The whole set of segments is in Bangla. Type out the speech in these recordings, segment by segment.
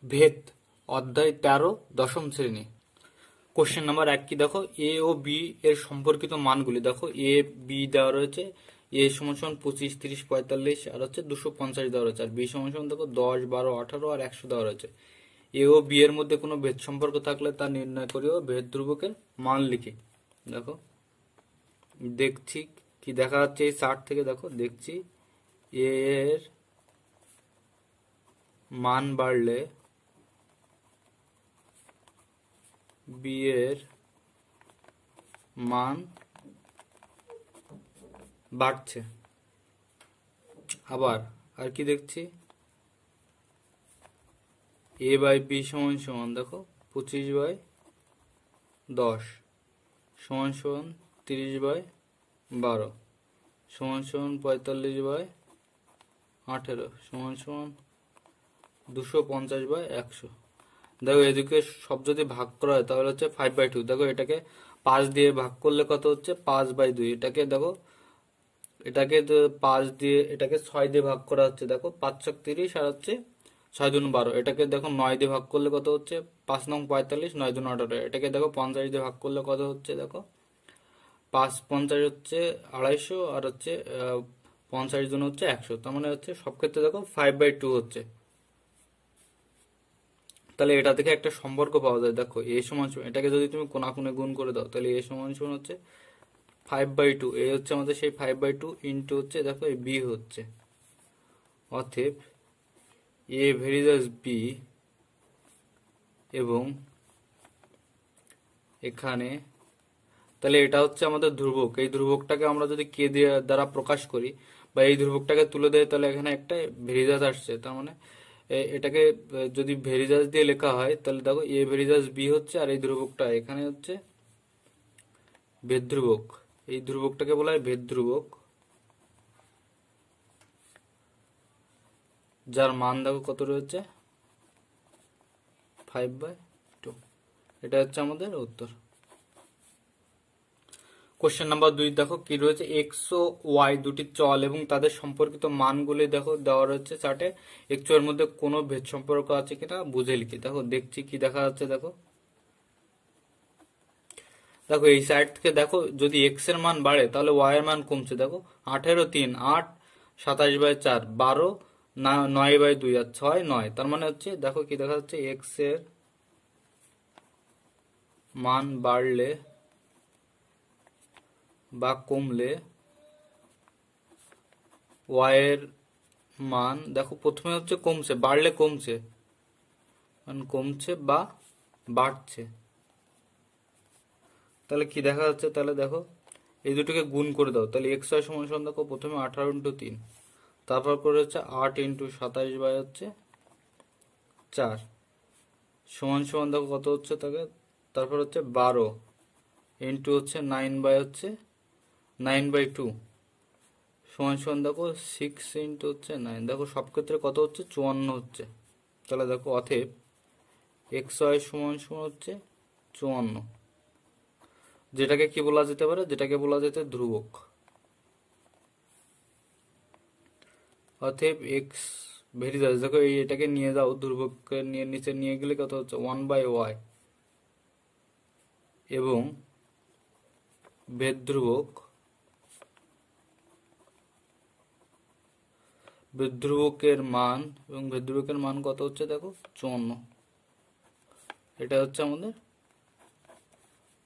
ভেদ অধ্যায় 13 দশম শ্রেণী। কোশ্চেন নাম্বার 1 কি দেখো, এ ও বি এর সম্পর্কিত মানগুলি দেখো। এ বি দেওয়া রয়েছে, এ সমান সমান 25, 30, 45 আর হচ্ছে 250 দেওয়া রয়েছে, আর বি সমান সমান দেখো 10, 12, 18 আর 100 দেওয়া রয়েছে। এ ও বি এর মধ্যে কোনো ভেদ সম্পর্ক থাকলে তা নির্ণয় করিও ভেদ ধ্রুবকের মান লিখি। দেখো দেখছি কি দেখা যাচ্ছে এই চার্ট থেকে, দেখো দেখছি এ এর মান বাড়লে বি এর মান বাড়ছে। আবার আর কি দেখছি, এ বাই বি সমান সমান দেখো 25/10 সমান সমান 30/12 সমান সমান 45/18 সমান সমান 250/100। দেখো এদিকে সব যদি ভাগ করা হয় তাহলে হচ্ছে 5/2। দেখো এটাকে 5 দিয়ে ভাগ করলে কত হচ্ছে, 5/2। এটাকে দেখো, এটাকে 5 দিয়ে, এটাকে 6 দিয়ে ভাগ করা হচ্ছে, দেখো 5 ছক 30 আর হচ্ছে 6 দুগুণ 12। এটাকে দেখো 9 দিয়ে ভাগ করলে কত হচ্ছে, 5 নং 45, 9 দুগুণ 18। এটাকে দেখো 50 দিয়ে ভাগ করলে কত হচ্ছে, দেখো 5×50 হচ্ছে 250 আর হচ্ছে 50 জন হচ্ছে 100। তার মানে হচ্ছে সব ক্ষেত্রে দেখো 5/2 হচ্ছে। তাহলে এটা থেকে একটা সম্পর্ক পাওয়া যায়। দেখো এ সমান সমান, এটাকে যদি তুমি কোণাকুণে গুণ করে দাও তাহলে এ সমান সমান হচ্ছে 5/2। এ হচ্ছে আমাদের সেই 5/2 ইন্টু হচ্ছে দেখো এই বি হচ্ছে। অতএব এ ভেরিজাস বি এবং এখানে, তাহলে এটা হচ্ছে আমাদের ধ্রুবক। এই ধ্রুবকটাকে আমরা যদি কে দিয়ে দ্বারা প্রকাশ করি বা এই ধ্রুবকটাকে তুলে দেয় তাহলে এখানে একটা ভেরিজাস আসছে। তার মানে এটাকে যদি ভেরিজাস দিয়ে লেখা হয় তাহলে দেখো এ ভেরিজাস বি হচ্ছে, আর এই ধ্রুবকটা এখানে হচ্ছে ভেদ ধ্রুবক। এই ধ্রুবকটাকে বলা হয় ভেদ ধ্রুবক, যার মান দেখো কত রয়েছে, 5/2। এটা হচ্ছে আমাদের উত্তর। কোশ্চেন নাম্বার 2 দেখো কি রয়েছে, এক্স ও ওয়াই দুটি চল এবং তাদের সম্পর্কিত মানগুলি দেখো দেওয়া রয়েছে চার্টে। এক্স এর মধ্যে কোনো ভেদ সম্পর্ক আছে কিনা বুঝে লিখি। দেখো দেখছি কি দেখা যাচ্ছে, দেখো দেখো এই সাইড থেকে দেখো যদি এক্স এর মান বাড়ে তাহলে ওয়াই এর মান কমছে। দেখো 18, 3, 8, 27/4, 12, 9/2 আর 6, 9। তার মানে হচ্ছে দেখো কি দেখা যাচ্ছে, এক্স এর মান বাড়লে বা কমলে ওয়াই এর মান দেখো প্রথমে হচ্ছে কমছে, বাড়লে কমছে, মানে কমছে বা বাড়ছে। তাহলে কি দেখা যাচ্ছে, তাহলে দেখো এই দুটোকে গুণ করে দাও, তাহলে এক্স ওয়াই সমান সমান দেখো প্রথমে 18x3, তারপর করে হচ্ছে 8x27/4 সমান সমান দেখো কত হচ্ছে, তাকে তারপর হচ্ছে 12 ইন্টু হচ্ছে 9/2 সমান সমান দেখো 6 ইন্টু হচ্ছে 9। দেখো সব ক্ষেত্রে কত হচ্ছে, 54 হচ্ছে। তাহলে দেখো অতএব এক্স ওয়াই সমান সমান হচ্ছে 54, যেটাকে কি বলা যেতে পারে, যেটাকে বলা যেতে ধ্রুবক। অতএব এক্স ভেরিজাস, দেখো এই এটাকে নিয়ে যাও ধ্রুবককে নিয়ে নিচে নিয়ে গেলে কত হচ্ছে 1/y এবং ভেদ ধ্রুবক, ভেদ ধ্রুবকের মান এবং ভেদ ধ্রুবকের মান কত হচ্ছে, দেখো 54। এটা হচ্ছে আমাদের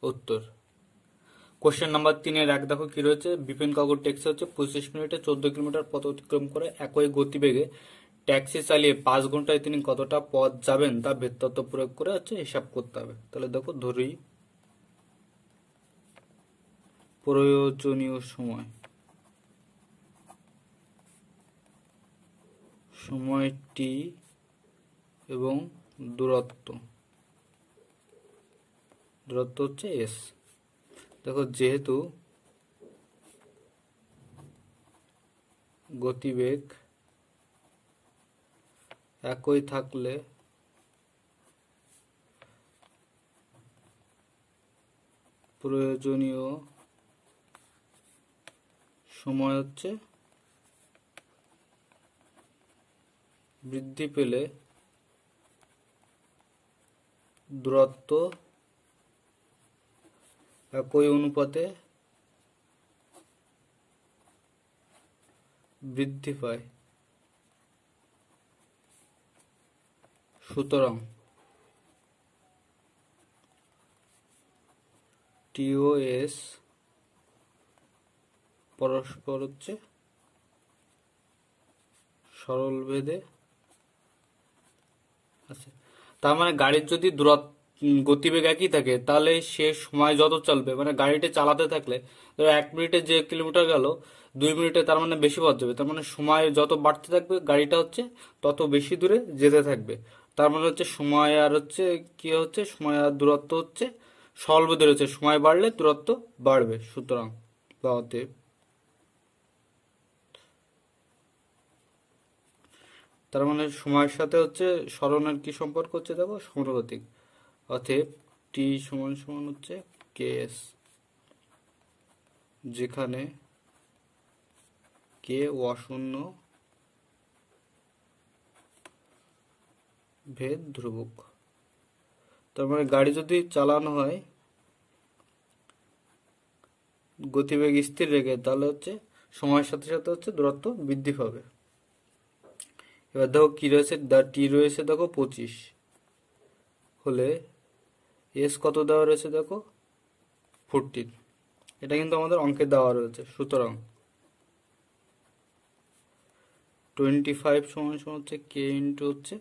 উত্তর। কোশ্চেন নাম্বার 3-1 দেখো কি রয়েছে, বিপিন কাকুর ট্যাক্সি হচ্ছে 25 মিনিটে 14 কিলোমিটার পথ অতিক্রম করে একই গতিবেগে ট্যাক্সি চালিয়ে 5 ঘন্টায় তিনি কতটা পথ যাবেন তা ভেদতত্ত্ব প্রয়োগ করে হচ্ছে হিসাব করতে হবে। তাহলে দেখো ধরি প্রয়োজনীয় সময়, সময়টি এবং দূরত্ব, দূরত্ব হচ্ছে এস। দেখো যেহেতু গতিবেগ একই থাকলে প্রয়োজনীয় সময় হচ্ছে বৃদ্ধি পেলে দূরত্ব একই অনুপাতে বৃদ্ধি পায়। সুতরাং টি ও এস পরস্পর হচ্ছে সরল ভেদে আছে। তার মানে গাড়ির যদি গতিবেগ একই থাকে তাহলে সে সময় যত চলবে, মানে গাড়িটা চালাতে থাকলে ধরো 1 মিনিটে যে কিলোমিটার গেল 2 মিনিটে তার মানে বেশি পথ যাবে, তার মানে সময় যত বাড়তে থাকবে গাড়িটা হচ্ছে তত বেশি দূরে যেতে থাকবে। তার মানে হচ্ছে সময় আর হচ্ছে কি হচ্ছে, সময় আর দূরত্ব হচ্ছে সরল ভেদে রয়েছে, সময় বাড়লে দূরত্ব বাড়বে। সুতরাং বা অতএব তার মানে সময়ের সাথে হচ্ছে সরণের কি সম্পর্ক হচ্ছে দেখো, সমানুপাতিক। অতএব টি সমান সমান হচ্ছে কেএস, যেখানে কে অশূন্য ভেদ ধ্রুবক। তার মানে গাড়ি যদি চালানো হয় গতিবেগ স্থির রেখে তাহলে হচ্ছে সময়ের সাথে সাথে হচ্ছে দূরত্ব বৃদ্ধি পাবে। এবার দেখো কি রয়েছে, টি রয়েছে দেখো 25 হলে এস কত দেওয়া রয়েছে দেখো 14। এটা কিন্তু আমাদের অঙ্কে দেওয়া রয়েছে। সুতরাং 25 সমান সমান হচ্ছে কে ইন্টু হচ্ছে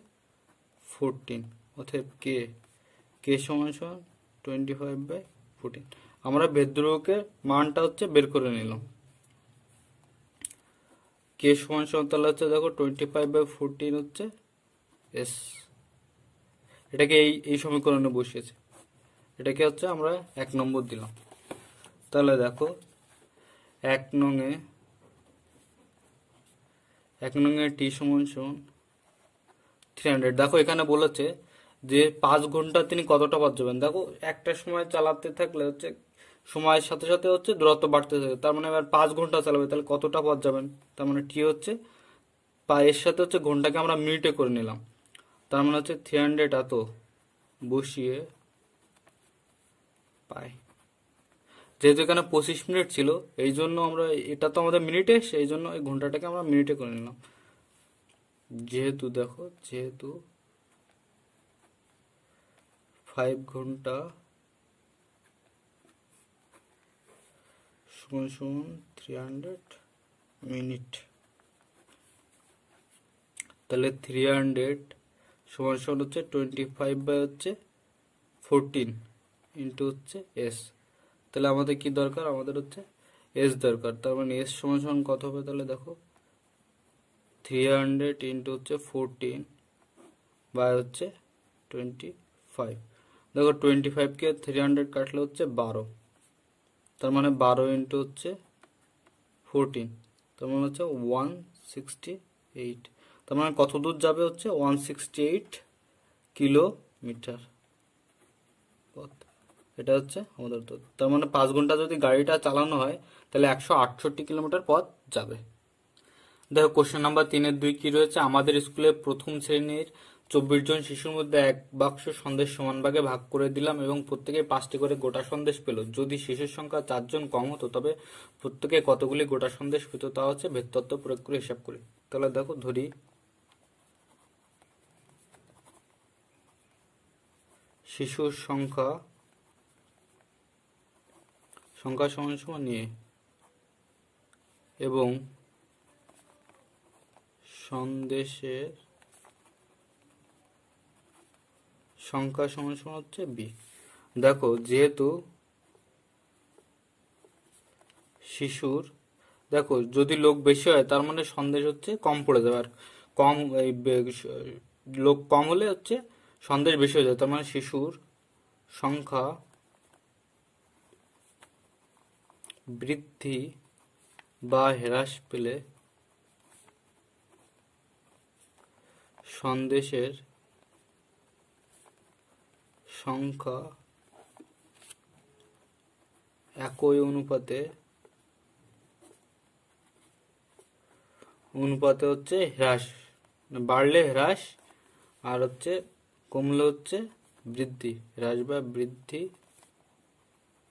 14, অতএব কে কে সমান সমান 25/14। আমরা ভেদ্রকের মানটা হচ্ছে বের করে নিলাম। কে সমান সমান তাহলে হচ্ছে দেখো 25/14 হচ্ছে এস। এটাকে এই সমীকরণে বসিয়েছে, এটাকে হচ্ছে আমরা 1 নম্বর দিলাম। তাহলে দেখো 1 নঙে টি সমান সমান 300। দেখো এখানে বলেছে যে 5 ঘন্টা তিনি কতটা পথ যাবেন। দেখো একটা সময় চালাতে থাকলে হচ্ছে সময়ের সাথে সাথে হচ্ছে দূরত্ব বাড়তে থাকে, তার মানে এবার 5 ঘন্টা চালাবে তাহলে কতটা পথ যাবেন। তার মানে টি হচ্ছে এর সাথে হচ্ছে ঘন্টাকে আমরা মিনিটে করে নিলাম, তার মানে হচ্ছে 300 এত বসিয়ে পাই। যেহেতু এখানে 25 মিনিট ছিল এই জন্য আমরা, এটা তো আমাদের মিনিটে সেই জন্য এই ঘন্টাটাকে আমরা মিনিটে করে নিলাম। যেহেতু 5 ঘন্টা সমান সমান 300 মিনিট, তাহলে 300 সমান সমান হচ্ছে 25/14 ইন্টু হচ্ছে এস। তাহলে আমাদের কি দরকার, আমাদের হচ্ছে এস দরকার। তার মানে এস সমান সমান কত হবে, তাহলে দেখো 300 ইন্টু হচ্ছে 14 বাই হচ্ছে 25। দেখো 25কে 300 কাটলে হচ্ছে 12, তার মানে 12 ইন্টু হচ্ছে 14, তার মানে হচ্ছে 168। তার মানে কত দূর যাবে হচ্ছে 168 কিলোমিটার পথ। এটা হচ্ছে আমাদের উত্তর। তার মানে 5 ঘন্টা যদি গাড়িটা চালানো হয় তাহলে 168 কিলোমিটার পথ যাবে। দেখো কোশ্চেন নাম্বার 3-2 কি রয়েছে, আমাদের স্কুলে প্রথম শ্রেণীর 24 জন শিশুর মধ্যে এক বাক্স সন্দেশ সমান ভাগে ভাগ করে দিলাম এবং প্রত্যেকে 5টি করে গোটা সন্দেশ পেল। যদি শিশুর সংখ্যা 4 জন কম হতো তবে প্রত্যেকে কতগুলি গোটা সন্দেশ পেত তা হচ্ছে ভেদতত্ত্ব প্রয়োগ করে হিসাব করি। তাহলে দেখো ধরি শিশুর সংখ্যা সমান সমান নিয়ে এবং সন্দেশের সংখ্যা সমান সমান হচ্ছে বি। দেখো যেহেতু শিশুর, দেখো যদি লোক বেশি হয় তার মানে সন্দেশ হচ্ছে কম পড়ে যাবে, আর কম লোক কম হলে হচ্ছে সন্দেশ বেশি হয়ে যাবে। তার মানে শিশুর সংখ্যা বৃদ্ধি বা হ্রাস পেলে সন্দেশের সংখ্যা একই অনুপাতে হচ্ছে হ্রাস, বাড়লে হ্রাস আর হচ্ছে কমলে হচ্ছে বৃদ্ধি, হ্রাস বা বৃদ্ধি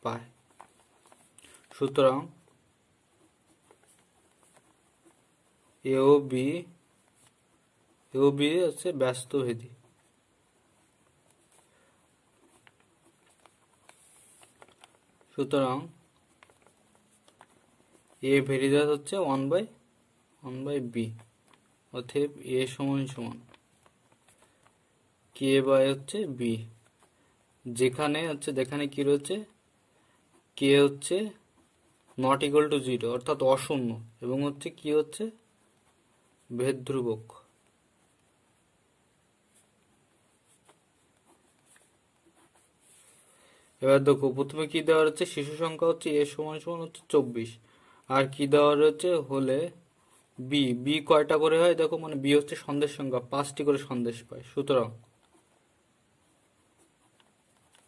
পায়। সুতরাং এ ও বি হচ্ছে ব্যস্তভেদী। সুতরাং এ ভেরিদাস হচ্ছে 1/b, অতএব এ সমান সমান কে বাই হচ্ছে বি, যেখানে কি রয়েছে, কে হচ্ছে নট ইকুয়াল টু 0 অর্থাৎ অশূন্য, এবং হচ্ছে কি হচ্ছে ভেদ ধ্রুবক। এবার দেখো প্রথমে কি দেওয়া হচ্ছে, শিশু সংখ্যা হচ্ছে এ সমান সমান হচ্ছে 24, আর কি দেওয়া রয়েছে হলে বি কয়টা করে হয় দেখো, মানে বি হচ্ছে সন্দেশ সংখ্যা, 5টি করে সন্দেশ পায়। সুতরাং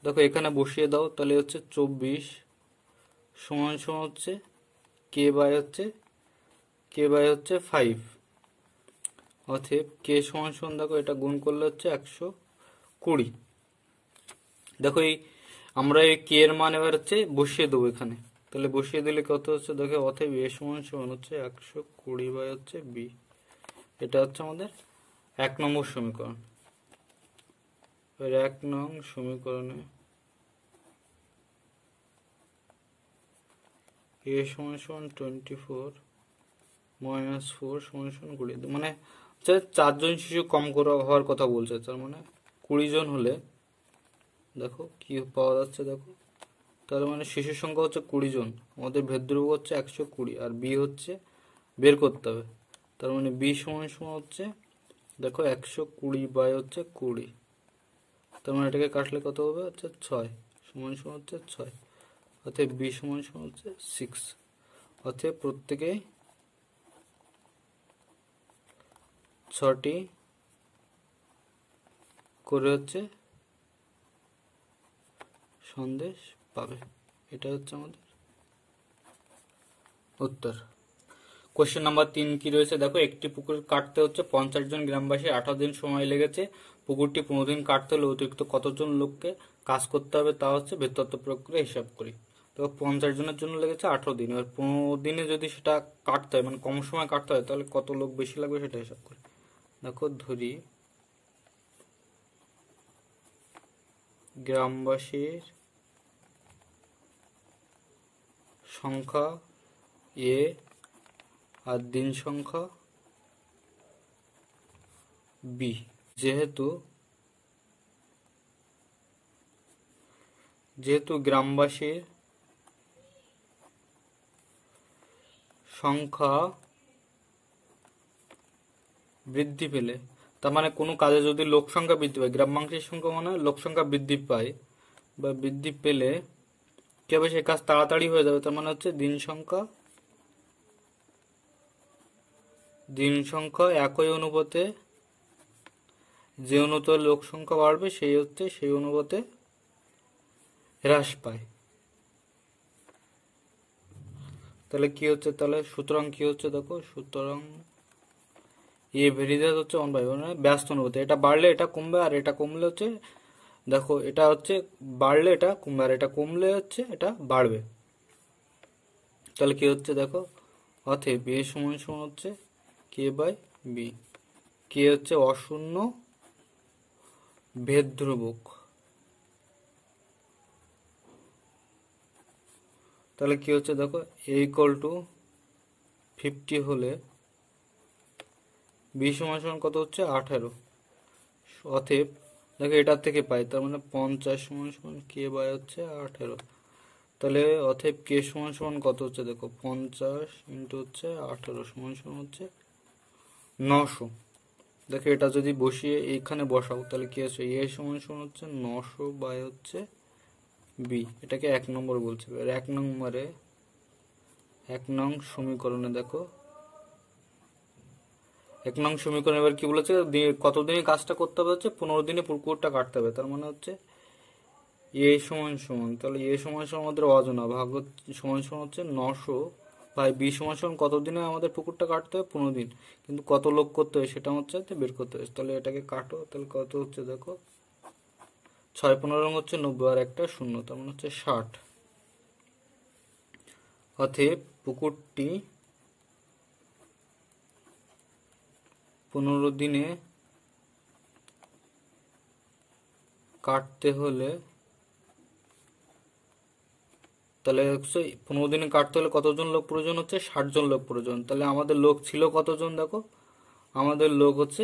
দেখো এখানে বসিয়ে দাও, তাহলে হচ্ছে 24 সমান সমান হচ্ছে কে বাই হচ্ছে 5, অতএব কে সমান সমান দেখো এটা গুণ করলে হচ্ছে 120। দেখো আমরা এই কে এর মান এবার হচ্ছে বসিয়ে দেবো এখানে, তাহলে বসিয়ে দিলে কত হচ্ছে দেখো, অতএব এ সমান সমান হচ্ছে 120 বাই হচ্ছে বি। এটা হচ্ছে আমাদের 1 নম্বর সমীকরণ। এবার 1 নং সমীকরণে এ সমান সমান 24 মাইনাস 4 সমান সমান 20, মানে 4 জন শিশু কম করে হওয়ার কথা বলছে, তার মানে 20 জন হলে দেখো কি পাওয়া যাচ্ছে দেখো, তার মানে শিশুর সংখ্যা হচ্ছে 20 জন, আমাদের ভেদ ধ্রুবক হচ্ছে 120, আর বি হচ্ছে বের করতে হবে। তার মানে বি সমান সমান হচ্ছে দেখো 120 বাই হচ্ছে 20, তার মানে এটাকে কাটলে কত হবে হচ্ছে 6 সমান সমান হচ্ছে 6, অতএব বি সমান সমান হচ্ছে 6। অতএব প্রত্যেকেই 6টি করে হচ্ছে সন্দেশ পাবে। এটা হচ্ছে আমাদের উত্তর। কোশ্চেন নাম্বার 3 কি রয়েছে দেখো, একটি পুকুর কাটতে হচ্ছে 50 জন গ্রামবাসী 18 দিন সময় লেগেছে, পুকুরটি 15 দিন কাটতে হলে অতিরিক্ত কতজন লোককে কাজ করতে হবে তা হচ্ছে ভেদতত্ত্ব প্রয়োগ করে হিসাব করি। তো 50 জনের জন্য লেগেছে 18 দিন, এবার 15 দিনে যদি সেটা কাটতে হয় মানে কম সময় কাটতে হয়, তাহলে কত লোক বেশি লাগবে সেটা হিসাব করি। দেখো ধরি গ্রামবাসীর সংখ্যা এ আর দিন সংখ্যা বি, যেহেতু গ্রামবাসীর সংখ্যা বৃদ্ধি পেলে, তার মানে কোনো কাজে যদি লোক সংখ্যা বৃদ্ধি পায়, গ্রামবাসীর সংখ্যা মানে লোক সংখ্যা বৃদ্ধি পায় বা বৃদ্ধি পেলে কি হবে, সে কাজ তাড়াতাড়ি হয়ে যাবে, তার মানে হচ্ছে দিন সংখ্যা একই অনুপাতে, যে অনুপাতে লোক সংখ্যা বাড়বে সেই অনুপাতে হ্রাস পায়। তাহলে কি হচ্ছে, তাহলে সুতরাং কি হচ্ছে দেখো, সুতরাং এ ভেরিদাস হচ্ছে 1/, মানে ব্যস্ত অনুপাতে, এটা বাড়লে এটা কমবে, আর এটা কমলে হচ্ছে দেখো এটা হচ্ছে বাড়লে এটা কমবে, আর এটা কমলে হচ্ছে এটা বাড়বে। তাহলে কি হচ্ছে দেখো, অতএব এ সমান সমান হচ্ছে কে বাই বি, কে হচ্ছে অশূন্য ভেদ ধ্রুবক। তাহলে কি হচ্ছে দেখো, এ ইকুয়াল টু 50 হলে বি সমান সমান কত হচ্ছে 18, অতএব দেখো এটার থেকে পাই, তার মানে 50 সমান সমান কে বাই হচ্ছে 18, তাহলে অতএব কে সমান সমান কত হচ্ছে দেখো, 50 ইন্টু হচ্ছে 18 সমান সমান হচ্ছে 900। দেখো এটা যদি বসিয়ে এইখানে বসাও, তাহলে কি হচ্ছে এ সমান সমান হচ্ছে 900 বাই হচ্ছে বি, এটাকে 1 নম্বর বলছে। এবার 1 নম্বরে 1 নং সমীকরণে দেখো, 1 নং সমীকরণে এবার কি বলেছে, কতদিনে কাজটা করতে হবে হচ্ছে 15 দিনে পুকুরটা কাটতে হবে, তার মানে হচ্ছে এ সমান সমান, তাহলে এ সমান সমান আমাদের অজানা, ভাগ সমান সমান হচ্ছে 900 বাই বি সমান সমান কতদিনে আমাদের পুকুরটা কাটতে হবে 15 দিন, কিন্তু কত লোক করতে হবে সেটা হচ্ছে বের করতে হবে। তাহলে এটাকে কাটো, তাহলে কত হচ্ছে দেখো 6 × 15 হচ্ছে 90 আর একটা শূন্য, তার মানে হচ্ছে 60। অতএব পুকুরটি 15 দিনে কাটতে হলে, তাহলে হচ্ছে 15 দিনে কাটতে হলে কতজন লোক প্রয়োজন হচ্ছে? 60 জন লোক প্রয়োজন। তাহলে আমাদের লোক ছিল কতজন? দেখো আমাদের লোক হচ্ছে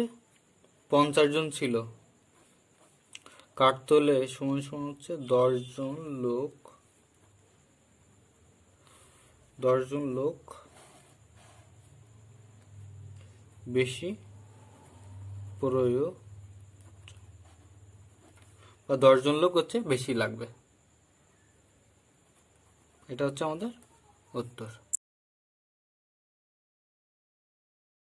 50 জন ছিল। কাটতে হলে সমান সমান হচ্ছে 10 জন লোক, 10 জন লোক বেশি প্রয়োজন, বা 10 জন লোক হচ্ছে বেশি লাগবে। এটা হচ্ছে আমাদের উত্তর।